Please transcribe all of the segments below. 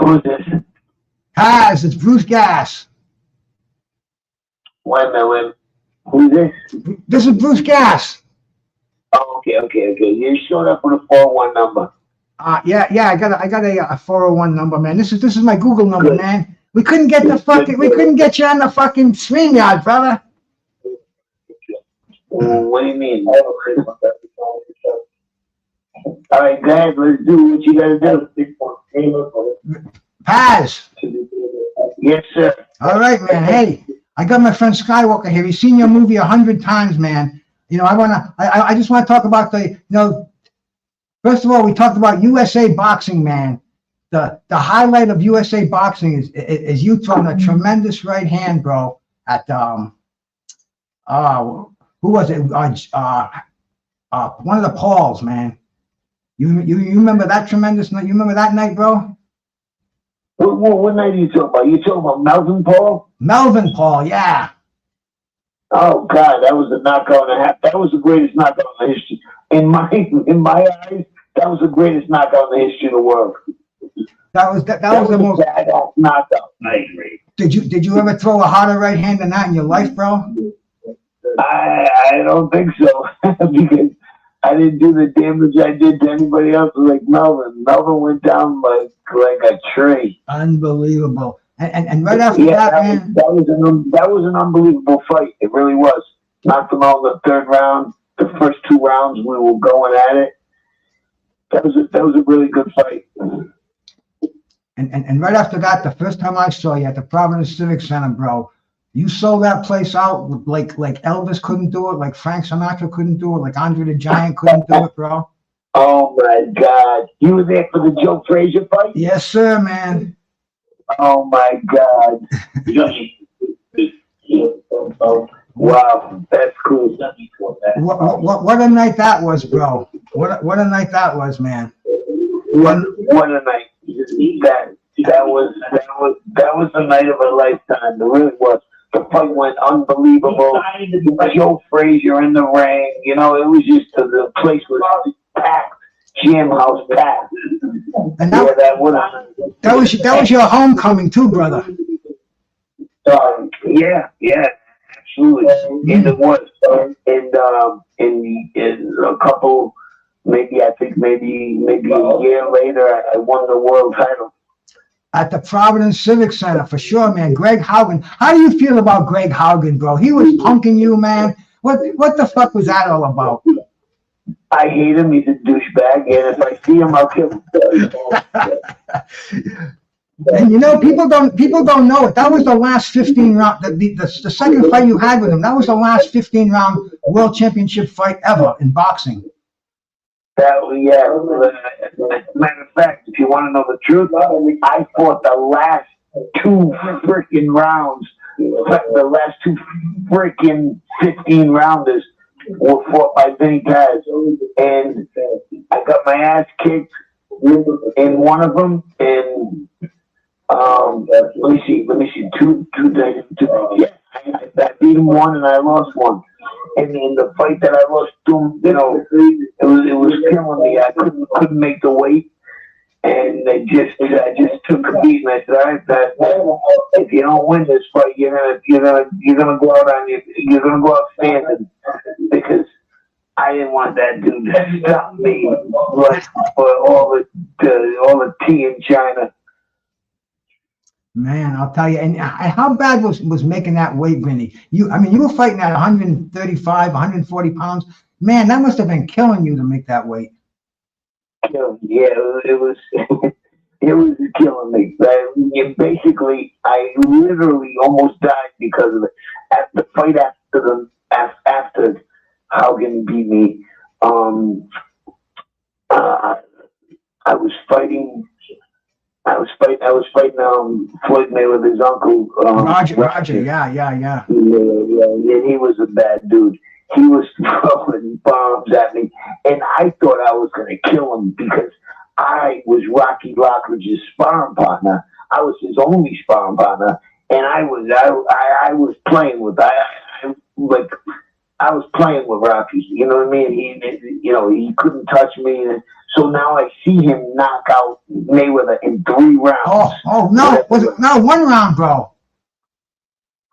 Who's this? Paz, it's Bruce Gas. Wait a minute. Who's this? This is Bruce Gas. Oh, okay. You showed up with a 401 number. Yeah, I got a 401 number, man. This is my Google number, Good. man. We couldn't get we couldn't get you on the fucking StreamYard, brother. What do you mean? All right, go ahead. Let's do what you gotta do. Paz. Yes, sir. All right, man. Hey, I got my friend Skywalker here. He's seen your movie 100 times, man. You know, I just want to talk about first of all, we talked about USA boxing, man. The highlight of USA boxing is you throwing a tremendous right hand, bro, at who was it? One of the Pauls, man. You remember that tremendous night? You remember that night, bro? What night are you talking about? You talking about Melvin Paul? Melvin Paul, yeah. Oh God, that was a knockout and a half. That was the greatest knockout in the history. In my eyes, that was the greatest knockout in the history of the world. That was the most badass knockout. I agree. Did you ever throw a harder right hand than that in your life, bro? I don't think so because I didn't do the damage I did to anybody else like Melvin. Melvin went down like a tree. Unbelievable. And right after that, man, that was an unbelievable fight. It really was. Knocked him out in the third round. The first 2 rounds we were going at it. That was a really good fight. And right after that, the first time I saw you at the Providence Civic Center, bro, you sold that place out like Elvis couldn't do it, like Frank Sinatra couldn't do it, like Andre the Giant couldn't do it, bro. Oh my God! You were there for the Joe Frazier fight? Yes, sir, man. Oh my God! Wow, that's cool. What a night that was, bro. What a night that was, man. What a night. That was the night of a lifetime. It really was. The fight went unbelievable. Joe Frazier in the ring. You know, it was just the place was packed. Jam house packed. And that was your homecoming too, brother. Yeah, absolutely. And it was. And a couple, maybe a year later, I won the world title. At the Providence Civic Center, for sure, man. Greg Hogan. How do you feel about Greg Hogan, bro? He was punking you, man. What the fuck was that all about? I hate him. He's a douchebag, and if I see him, I'll kill him. And you know, people don't know it. That was the last 15 round. The second fight you had with him. That was the last 15 round world championship fight ever in boxing. Matter of fact, if you want to know the truth, I fought the last 2 freaking rounds. The last 2 freaking 15 rounders were fought by Vinny Paz, and I got my ass kicked in one of them. And let me see, two. Yeah, I beat him one, and I lost one. And in the fight that I lost to him, you know, it was killing me. I couldn't make the weight, and I just took a beat. And I said, "All right, Pat, if you don't win this fight, you're gonna go out standing," because I didn't want that dude to stop me like for all the tea in China. Man, I'll tell you. And how bad was making that weight, Vinny? You were fighting at 135, 140 pounds. Man, that must have been killing you to make that weight. Yeah, it was. It was killing me. Basically, I literally almost died because of it. At the fight after Hogan beat me, I was fighting Floyd Mayweather's uncle. Roger. Yeah. Yeah. He was a bad dude. He was throwing bombs at me, and I thought I was going to kill him because I was Rocky Lockridge's sparring partner. I was his only sparring partner, and I was playing with. I was playing with Rocky. You know what I mean? He couldn't touch me. So now I see him knock out Mayweather in 3 rounds. Oh no! Was it no 1 round, bro?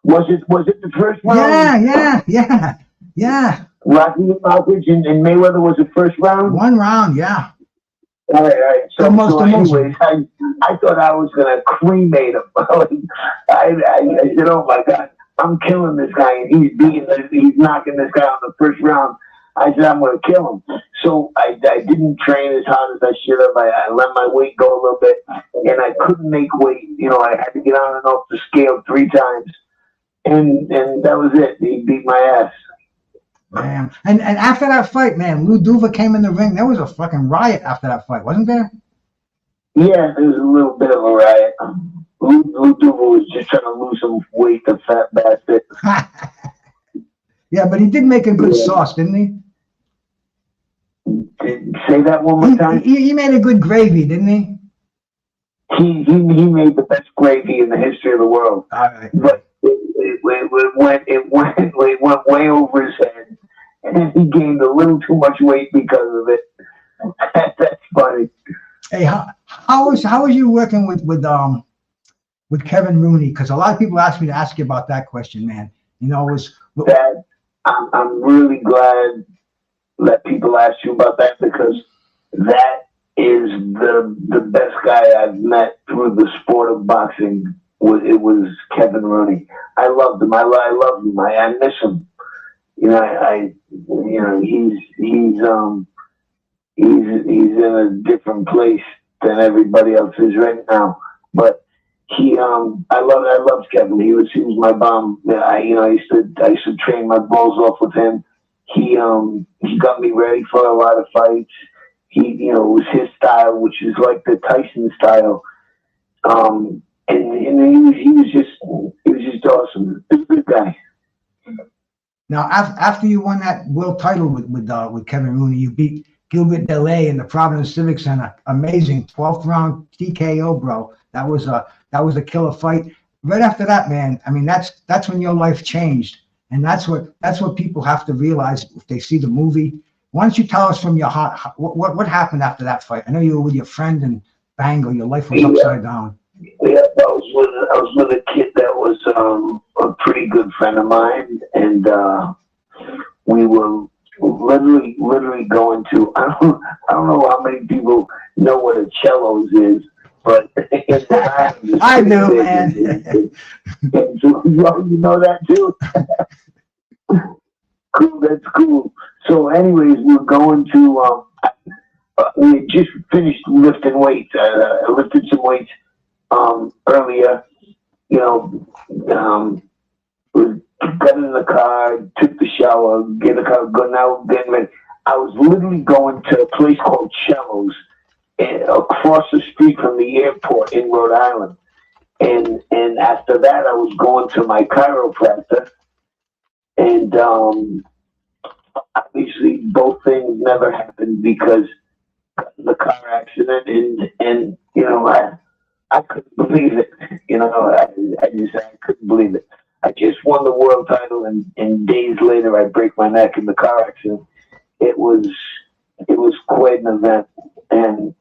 Was it the first round? Yeah. Rocky Aldridge and Mayweather was the first round? 1 round, yeah. All right. So anyways, I thought I was going to cremate him. I said, oh my God, I'm killing this guy. And he's knocking this guy on the first round. I said, I'm going to kill him. So I didn't train as hard as I should have. I let my weight go a little bit, and I couldn't make weight. I had to get on and off the scale 3 times. And that was it. He beat my ass. Man. And after that fight, man, Lou Duva came in the ring. There was a fucking riot after that fight, wasn't there? Yeah, there was a little bit of a riot. Lou Duva was just trying to lose some weight, the fat bastard. Yeah, but he did make a good sauce, didn't he? Say that one more time. He made a good gravy, didn't he? He made the best gravy in the history of the world. All right. But it went way over his head, and he gained a little too much weight because of it. That's funny. Hey, how was you working with Kevin Rooney? Because a lot of people ask me to ask you about that question, man. That I'm really glad that people ask you about that, because that is the best guy I've met through the sport of boxing. It was Kevin Rooney. I loved him. I love him. I miss him. He's in a different place than everybody else is right now. But I loved Kevin. He was my bomb. I used to train my balls off with him. He got me ready for a lot of fights. It was his style, which is like the Tyson style. And he was just awesome. He's a good guy. Now, after you won that world title with Kevin Rooney, you beat Gilbert Delay in the Providence Civic Center. Amazing 12th round TKO, bro. That was a killer fight. Right after that, man. I mean, that's when your life changed, and that's what people have to realize if they see the movie. Why don't you tell us from your heart what happened after that fight? I know you were with your friend and Bango. Your life was upside down. Yeah, I was with a kid that was a pretty good friend of mine, and we were literally going to. I don't know how many people know what a cellos is, but in the 90s, I do, man. So, you know that too. Cool, that's cool. So, anyways, we're going to. We had just finished lifting weights. I lifted some weights earlier. We got in the car, took the shower, get the car, go now, getting ready. I was literally going to a place called Cello's across the street from the airport in Rhode Island. And after that, I was going to my chiropractor. And obviously, both things never happened because of the car accident. And I couldn't believe it. I couldn't believe it. I just won the world title, and days later, I break my neck in the car accident. It was quite an event, and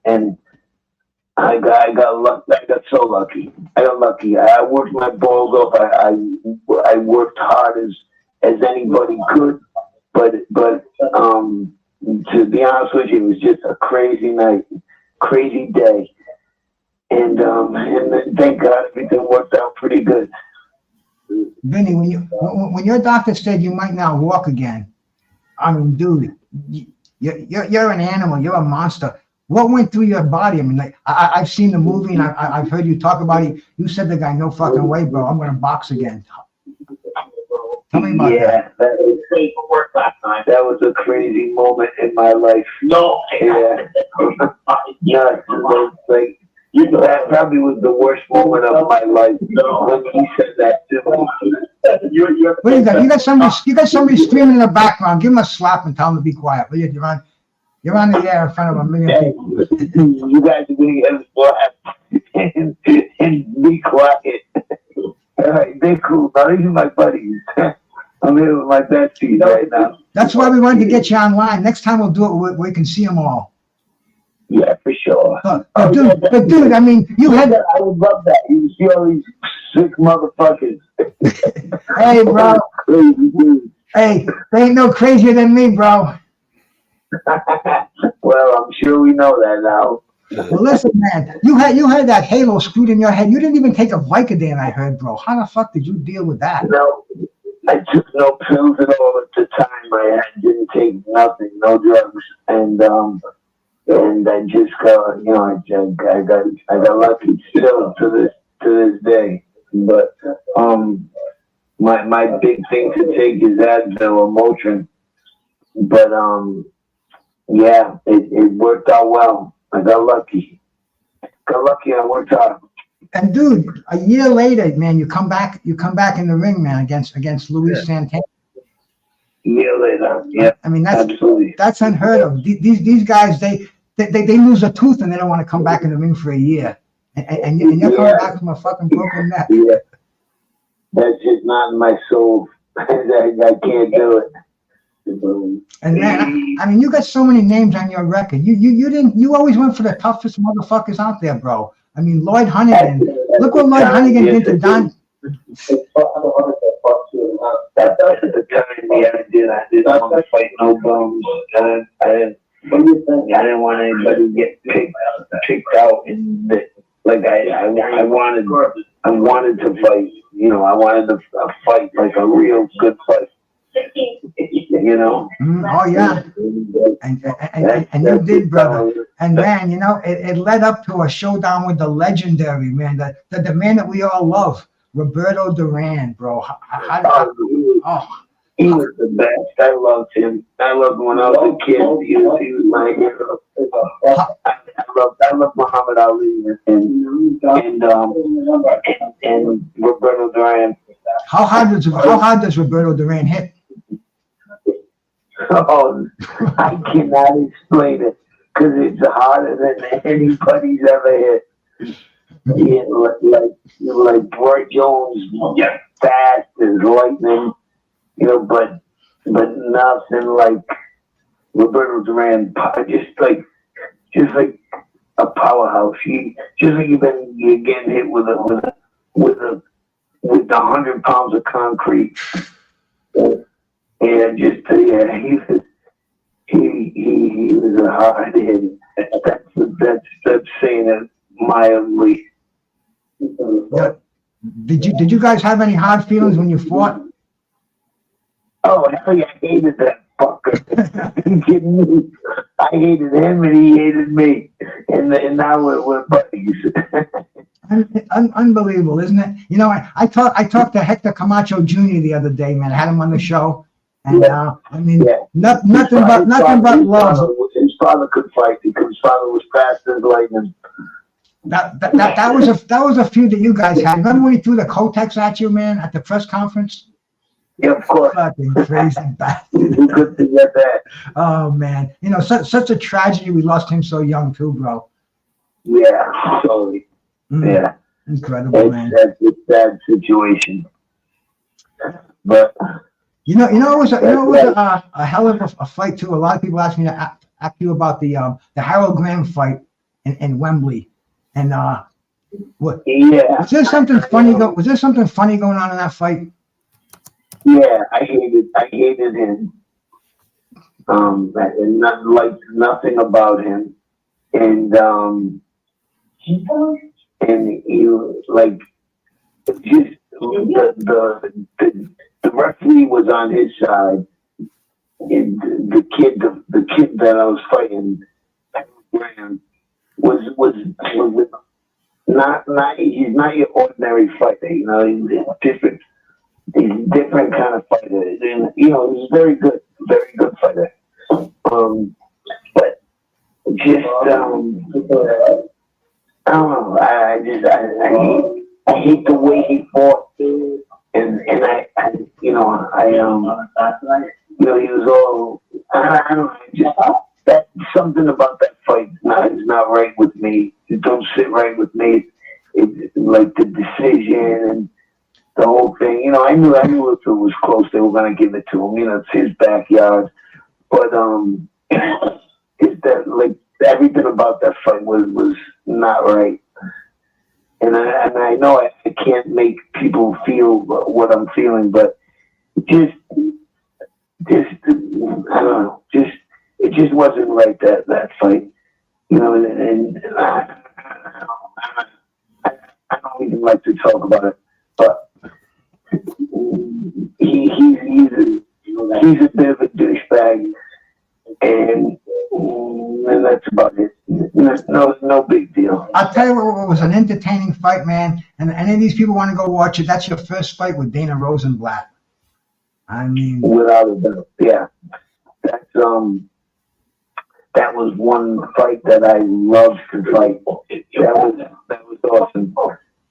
I got so lucky. I got lucky. I worked my balls off. I worked hard as anybody could, but to be honest with you, it was just a crazy night, crazy day. And thank God everything worked out pretty good. Vinny, when your doctor said you might not walk again, I mean, dude, you're an animal. You're a monster. What went through your body? I mean, like I've seen the movie and I've heard you talk about it. You said the guy, no fucking way, bro. I'm gonna box again. Tell me about that. That was great for work last night. That was a crazy moment in my life. No, yeah. That probably was the worst moment of my life when he said that to me. What do you got? You got somebody screaming in the background. Give him a slap and tell him to be quiet. Will you? You're on the air in front of a million people. You guys are going to get a slap and be quiet. All right, they're cool. Now, these are my buddies. I'm here with my besties right now. That's why we wanted to get you online. Next time we'll do it where we can see them all. Yeah, for sure. But dude, I mean, you had. I would love that. You see all these sick motherfuckers. Hey, bro. Crazy dudes. Hey, they ain't no crazier than me, bro. Well, I'm sure we know that now. Well, listen, man, you had that halo screwed in your head. You didn't even take a Vicodin, I heard, bro. How the fuck did you deal with that? No, I took no pills at all at the time. I didn't take nothing, no drugs, and I just got, I got lucky still to this day. But my big thing to take is Advil or Motrin. But yeah, it worked out well. I got lucky. I worked hard. And dude, a year later, man, you come back in the ring, man, against Luis Santana. A year later, yeah. I mean, absolutely. That's unheard of. These guys, they lose a tooth and they don't want to come back in the ring for a year. And you're coming back from a fucking broken neck. Yeah. That's just not in my soul. I can't do it. And man, I mean, you got so many names on your record. You always went for the toughest motherfuckers out there, bro. I mean, Lloyd Hunnigan. Look what Lloyd Hunnigan did to Don. At the time, yeah, I didn't want to fight no bums. I didn't want anybody to get picked out. And like I wanted to fight. You know, I wanted to fight like a real good fight. You know. Oh yeah, and you did, brother. And man, you know, it led up to a showdown with the legendary man, the man that we all love, Roberto Duran, bro. He was the best. I loved him. I loved him when I was a kid. He was my hero. I love Muhammad Ali and Roberto Duran. How hard does Roberto Duran hit? Oh, I cannot explain it because it's harder than anybody's ever hit. Yeah, like Roy Jones, fast as lightning, you know, but nothing like Roberto Duran. Just like a powerhouse. Just like you're getting hit with 100 pounds of concrete. And just he was a hard hit. That's saying it mildly. Yeah. Did you guys have any hard feelings when you fought? Oh hell yeah, I hated that fucker. Are you kidding me? I hated him and he hated me, and now we're buddies. Unbelievable, isn't it? You know, I talked to Hector Camacho Jr. the other day, man. I had him on the show, and I mean, nothing but love. His father could fight because his father was fast as lightning. That was a feud that you guys had. Remember when he threw the Kotex at you, man, at the press conference? Yeah, of course. Fucking crazy bastard. You could forget that. Oh man, you know, such a tragedy. We lost him so young too, bro. Yeah, totally. Yeah, incredible, man. That's a sad situation. But it was a hell of a fight too. A lot of people ask me to ask you about the Harold Graham fight in Wembley, and what? Yeah. Was there something funny going on in that fight? Yeah, I hated him. And nothing about him, and he like just the referee was on his side, and the kid that I was fighting, Graham, was not he's not your ordinary fighter. You know, he's different. He's a different kind of fighter, and you know he's very good fighter. But just I don't know. I hate the way he fought, and he was all I don't know. Just that something about that fight is not right with me. It don't sit right with me. It's like the decision and the whole thing. You know, I knew if it was close, they were going to give it to him. You know, it's his backyard. But it's that, like, everything about that fight was not right. And I know I can't make people feel what I'm feeling, but just I don't know, it just wasn't right, that fight. You know, and I don't even like to talk about it, but he's a bit of a douchebag, and that's about it. No big deal. I'll tell you what was an entertaining fight, man. And any of these people want to go watch it. That's your first fight with Dana Rosenblatt. I mean, without a doubt, yeah. That's that was one fight that I loved to fight. That was awesome.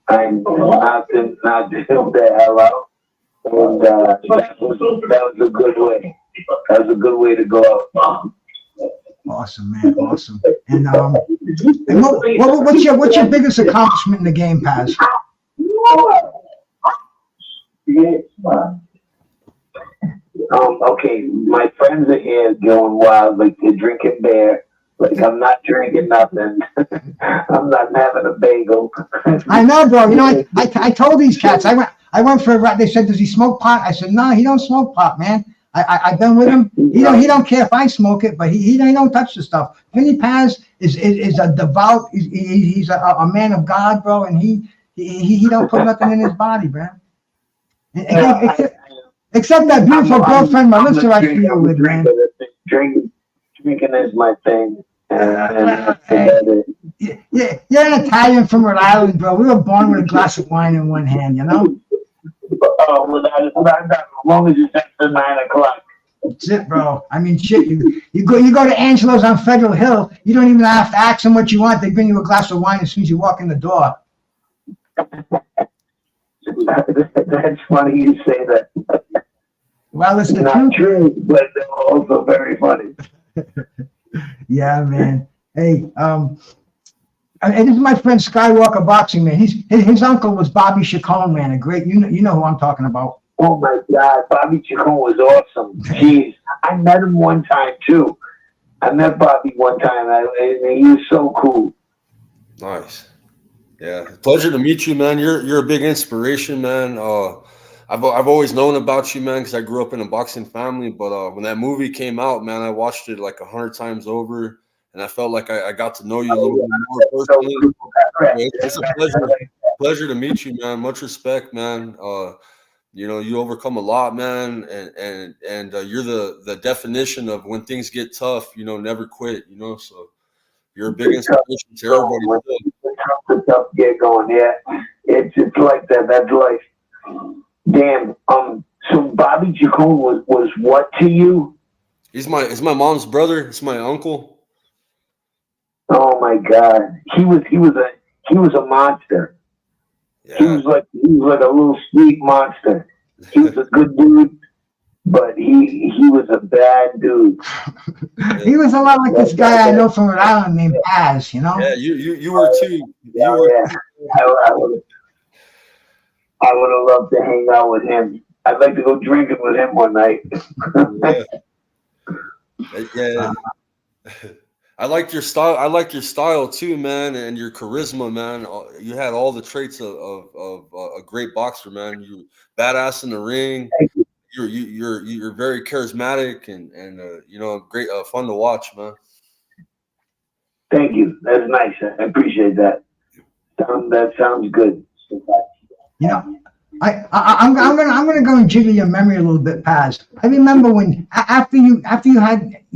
I knocked him the hell out, and that was a good way. That was a good way to go out. Awesome, man, awesome. And what's your biggest accomplishment in the game, Paz? Okay, my friends are here going wild, like they're drinking beer. Like, I'm not drinking nothing. I'm not having a bagel. I know, bro. You know, I told these cats. I went for a ride. They said, "Does he smoke pot?" I said, "No, he don't smoke pot, man." I've been with him. He don't care if I smoke it, but he don't touch the stuff. Vinny Paz is a devout. He's a man of God, bro, and he don't put nothing in his body, bro. Except that beautiful girlfriend, Melissa, I feel with, man. Drinking is my thing. Yeah, you're an Italian from Rhode Island, bro. We were born with a glass of wine in one hand, you know? As long as it's after 9 o'clock. That's it, bro. I mean, shit. You go to Angelo's on Federal Hill. You don't even have to ask them what you want. They bring you a glass of wine as soon as you walk in the door. That's funny you say that. Well, it's not true, but they're also very funny. Yeah, man. Hey, and this is my friend Skywalker Boxing, man. His uncle was Bobby Chacon, man. A great, you know who I'm talking about. Oh my God, Bobby Chacon was awesome. Jeez, I met him one time too. I met Bobby one time, and he was so cool. Nice. Yeah, pleasure to meet you, man. You're a big inspiration, man. I've always known about you, man, because I grew up in a boxing family. But when that movie came out, man, I watched it like 100 times over, and I felt like I got to know you a little bit more personally. It's a pleasure to meet you, man. Much respect, man. You know, you overcome a lot, man, and you're the definition of when things get tough, you know, never quit, you know. So you're a big inspiration to everybody. The tough get going, yeah. It's like that. That's life. Damn. So Bobby Chacon was what to you? He's my mom's brother. It's my uncle. Oh my God. He was a monster. Yeah. He was like a little street monster. He was a good dude, but he was a bad dude. He was a lot like this guy I know from Rhode Island named Paz, you know? Yeah, you were too. Yeah. I would have loved to hang out with him. I'd like to go drinking with him one night. Yeah. I liked your style too, man, and your charisma, man. You had all the traits of a great boxer, man. You badass in the ring. You're very charismatic and you know, great, fun to watch, man. Thank you. That's nice. I appreciate that. That sounds good. You know, I'm gonna go and jiggle your memory a little bit, Paz. I remember when after you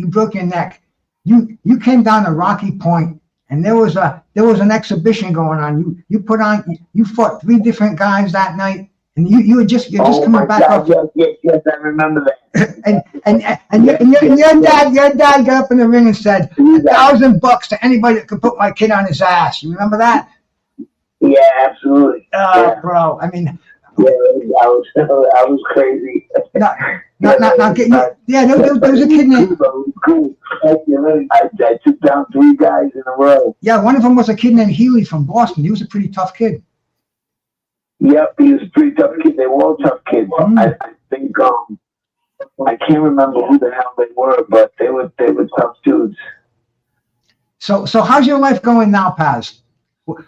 broke your neck, you came down to Rocky Point, and there was an exhibition going on. You fought 3 different guys that night, and you're just coming back off. Yes, I remember that. and your dad got up in the ring and said $1,000 to anybody that could put my kid on his ass. You remember that? Yeah, absolutely. Bro, I mean. Yeah, I was crazy. There was a kid named. Cool. I took down 3 guys in a row. Yeah, one of them was a kid named Healy from Boston. He was a pretty tough kid. Yep, he was a pretty tough kid. They were all tough kids. I think I can't remember who the hell they were, but they were tough dudes. So how's your life going now, Paz? What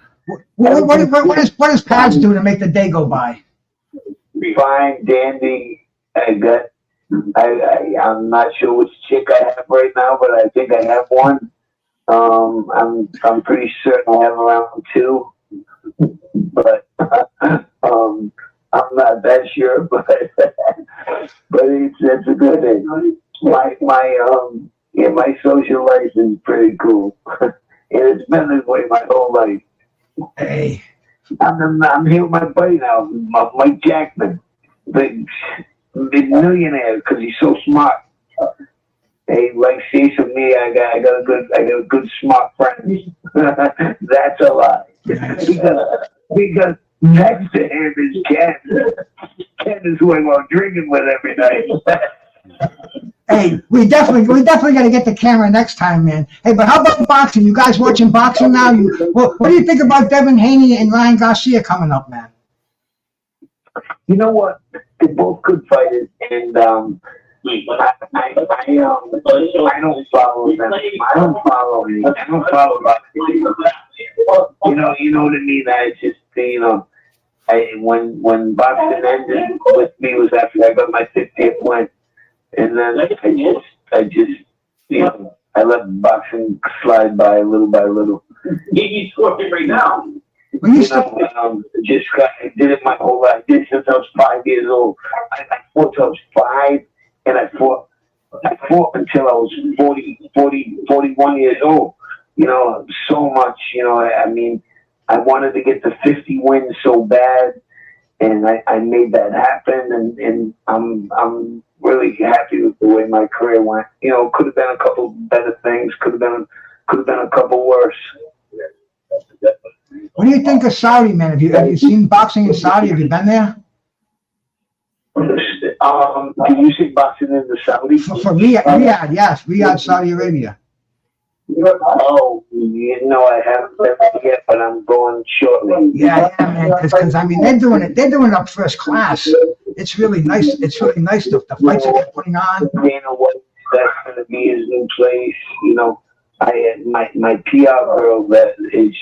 does Paz do to make the day go by? Fine, dandy. I'm not sure which chick I have right now, but I think I have one. I'm pretty certain I have around 2, but I'm not that sure. But that's a good thing. My social life is pretty cool, and it's been this way my whole life. Hey, I'm here with my buddy now, Mike Jackman, big millionaire, because he's so smart. Hey, like says of me, I got a good smart friend. That's a lie. Because next to him is Ken. Ken is who I go drinking with every night. Hey, we definitely got to get the camera next time, man. Hey, but how about boxing? You guys watching boxing now? What do you think about Devin Haney and Ryan Garcia coming up, man? You know what? They're both good fighters, and I don't follow them. I don't follow boxing. You know what I mean? I just when boxing ended with me was after I got my 50th win. And then I just I let boxing slide by little. He's scoring right now. I did it my whole life. I did it since I was 5 years old. I fought till I was 5, and I fought until I was 41 years old. So much. I mean, I wanted to get to 50 wins so bad, and I made that happen. And I'm really happy with the way my career went. Could have been a couple better things. Could have been a couple worse. What do you think of Saudi, man? Have you seen boxing in Saudi? Have you been there? Can you see boxing in the Saudi? For Riyadh, yes, Riyadh, Saudi Arabia. Oh, I haven't been there yet, but I'm going shortly. Yeah, man. Because I mean, they're doing it up first class. It's really nice. It's really nice the fights that they're putting on. That's going to be his new place. My PR girl,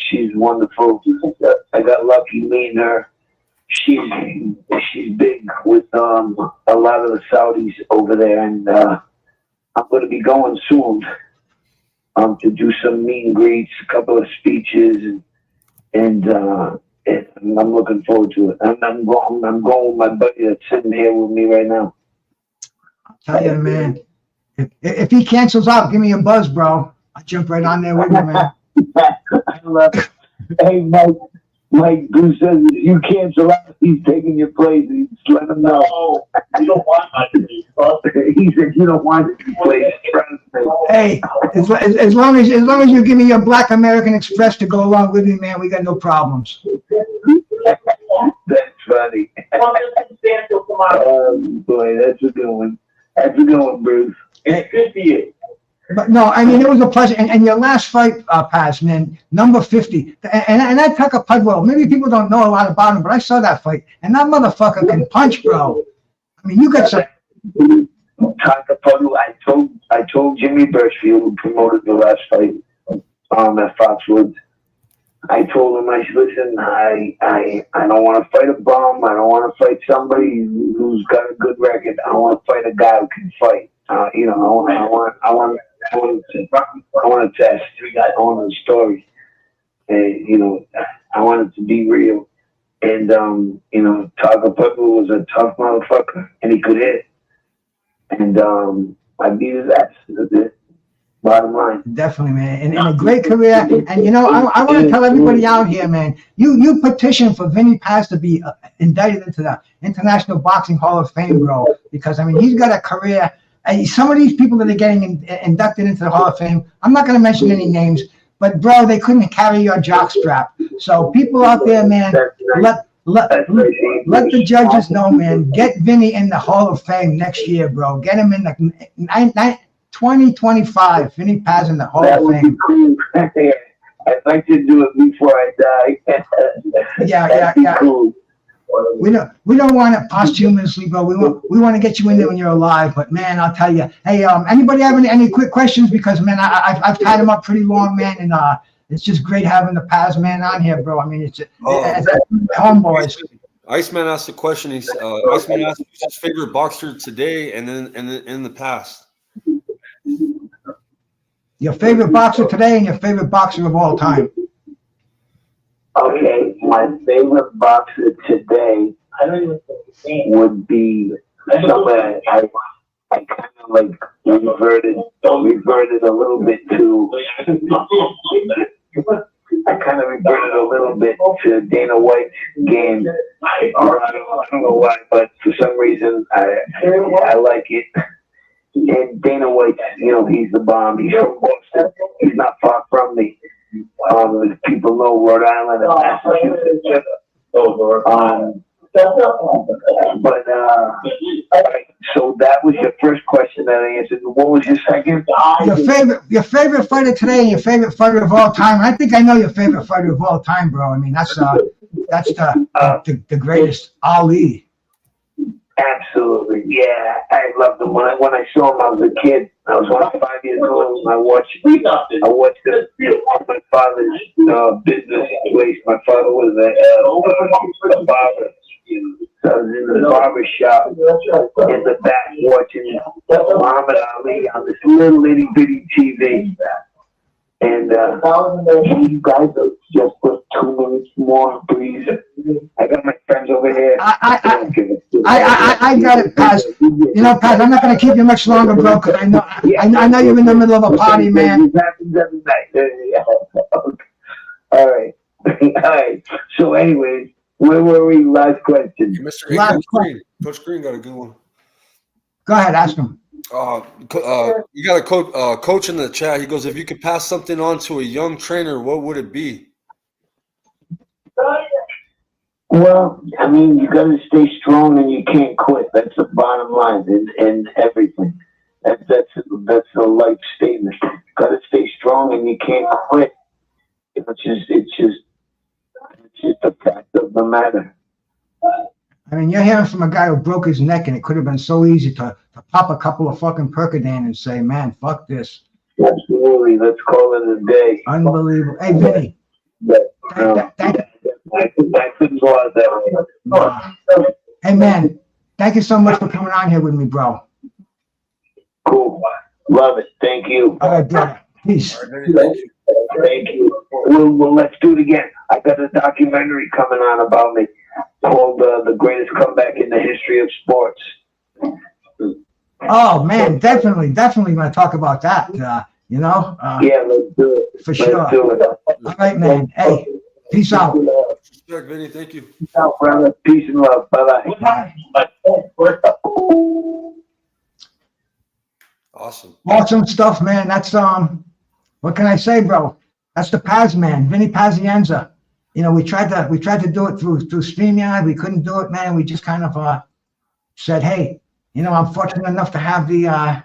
she's wonderful. I got lucky meeting her. She's big with a lot of the Saudis over there, and I'm going to be going soon to do some meet and greets, a couple of speeches, and I'm looking forward to it. I'm going with my buddy that's sitting here with me right now. I'll tell you, man. If he cancels out, give me a buzz, bro. I'll jump right on there with you, man. I love it. Hey, Mike Bruce says you cancel out. He's taking your place. Just let him know. Oh, you don't want my place. He said you don't want his place. Hey, as long as you give me your Black American Express to go along with me, man, we got no problems. That's funny. Oh boy, that's a good one. That's a good one, Bruce. It's good for you. But no, I mean, it was a pleasure. And your last fight, Paz, man, number 50. And that Tucker Pudwell, maybe people don't know a lot about him, but I saw that fight. And that motherfucker can punch, bro. I mean, you got some. Tucker Pudwell, I told Jimmy Birchfield, who promoted the last fight at Foxwoods, I told him, I said, listen, I don't want to fight a bum. I don't want to fight somebody who's got a good record. I want to fight a guy who can fight. I want to test. I want a story. And, I want it to be real. And, Tucker Pudwell was a tough motherfucker, and he could hit. And I beat his ass. That's it. Bottom line. Definitely, man. And a great career. And, I want to tell everybody out here, man, you petitioned for Vinny Paz to be indicted into the International Boxing Hall of Fame, bro. Because, I mean, he's got a career. Some of these people that are getting inducted into the Hall of Fame, I'm not going to mention any names, but, bro, they couldn't carry your jockstrap. So people out there, man, let the judges know, man. Get Vinny in the Hall of Fame next year, bro. Get him in the 2025. Vinny Paz in the Hall of Fame. Cool. I'd like to do it before I die. Yeah. Cool. we don't want it posthumously, bro. We want to get you in there when you're alive. But man, I'll tell you, hey, anybody have any quick questions? Because man, I've tied them up pretty long, man, and it's just great having the Paz man on here, bro. I mean, it's homeboys. Iceman asked a question. Iceman asked who's his favorite boxer today and then in the past. Your favorite boxer today and your favorite boxer of all time. Okay, my favorite boxer today would be somebody I kind of like reverted a little bit to. I kind of reverted a little bit to Dana White's game. I don't know why, but for some reason I like it. And Dana White, he's the bomb. He's from Boston. He's not far from me. As people know, Rhode Island and Massachusetts. So that was your first question that I answered. What was your second? Your favorite fighter today and your favorite fighter of all time. I think I know your favorite fighter of all time, bro. I mean, that's the greatest, Ali. Absolutely, yeah. I loved him when I saw him. I was a kid. I was 5 years old. I watched it my father's business place. My father was a barber. So I was in the barber shop in the back watching Muhammad Ali on this little itty bitty TV. And you guys are just for 2 minutes more, please. I got my friends over here. I got it, Paz. Paz, I'm not going to keep you much longer, bro, because I know you're in the middle of a party, man. All right. All right. So, anyways, where were we? Last question. Coach Green got a good one. Go ahead, ask him. You got a coach in the chat. He goes, if you could pass something on to a young trainer, what would it be? Well, I mean, you got to stay strong and you can't quit. That's the bottom line in everything. That's a life statement. You got to stay strong and you can't quit. It's just a fact of the matter. I mean, you're hearing from a guy who broke his neck, and it could have been so easy to pop a couple of fucking Percodan and say, man, fuck this. Absolutely. Let's call it a day. Unbelievable. Hey, Vinny. I couldn't go out that way. Hey, man, thank you so much for coming on here with me, bro. Cool. Love it. Thank you. All right, brother. Peace. Thank you. Well, let's do it again. I got a documentary coming on about me called The Greatest Comeback in the History of Sports. Oh, man, definitely going to talk about that, yeah, let's do it. For sure. Let's do it. All right, man. Hey, peace out. Respect, Vinny. Thank you. Peace out, brother. Peace and love. Bye-bye. Awesome stuff, man. That's, what can I say, bro? That's the Paz man, Vinny Pazienza. We tried to do it through StreamYard. We couldn't do it, man. We just kind of said, hey, I'm fortunate enough to have the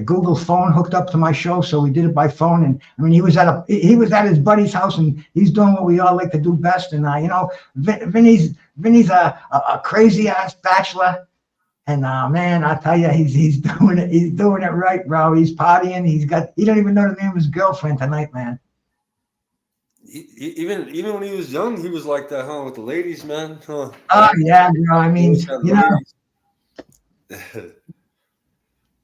Google phone hooked up to my show, so we did it by phone. And I mean, he was at his buddy's house, and he's doing what we all like to do best. And Vinny's a crazy ass bachelor. And man, I tell you, he's doing it. He's doing it right, bro. He's partying. He don't even know the name of his girlfriend tonight, man. Even when he was young, he was like that, huh? With the ladies, man. Huh? Oh yeah, bro. I mean,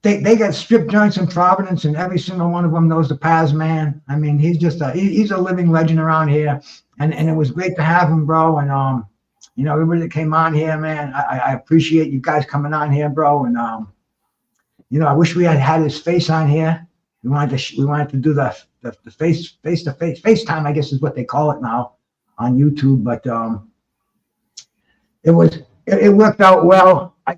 they got strip joints in Providence, and every single one of them knows the Paz man. I mean, he's just he's a living legend around here, and it was great to have him, bro. And everybody that came on here, man, I appreciate you guys coming on here, bro. And I wish we had his face on here. We wanted to do the face to face FaceTime, I guess is what they call it now on YouTube. But it worked out well. I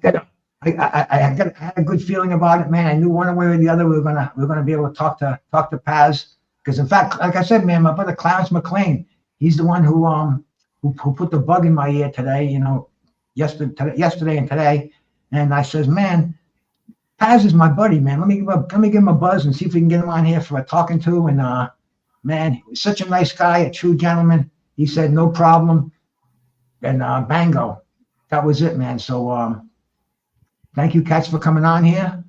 had a good feeling about it, man. I knew one way or the other we were gonna be able to talk to Paz, because in fact, like I said, man, my brother Clarence McLean, he's the one who put the bug in my ear today, yesterday and today. And I says, man, Paz is my buddy, man. Let me give him a buzz and see if we can get him on here for a talking to. And man, he was such a nice guy, a true gentleman. He said, no problem. and Bango. That was it, man. So thank you, cats, for coming on here.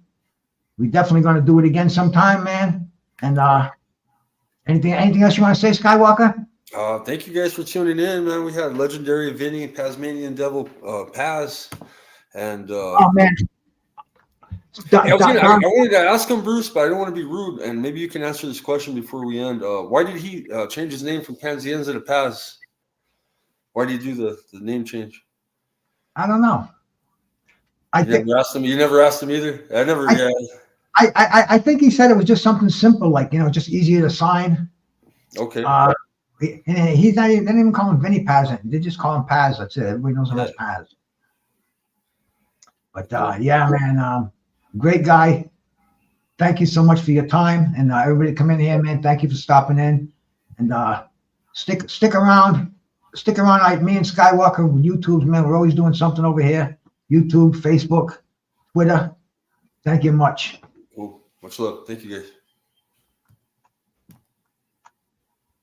We're definitely going to do it again sometime, man. And anything else you want to say, Skywalker? Thank you guys for tuning in, man. We had legendary Vinny Pazmanian Devil Paz, and Oh man, I wanted to ask him, Bruce, but I don't want to be rude, and maybe you can answer this question before we end. Why did he change his name from Pazienza to Paz? Why did he do the name change? I don't know. Never asked him. You never asked him either. I think he said it was just something simple, like, you know, just easier to sign. Okay. He's not even, they didn't even call him Vinny Paz. They just call him Paz. That's it. Everybody knows him as Paz. But yeah, man, great guy. Thank you so much for your time, and everybody come in here, man. Thank you for stopping in, and stick around. Stick around, like me and Skywalker. YouTube, man. We're always doing something over here. YouTube, Facebook, Twitter. Thank you much. Cool. Much love. Thank you, guys.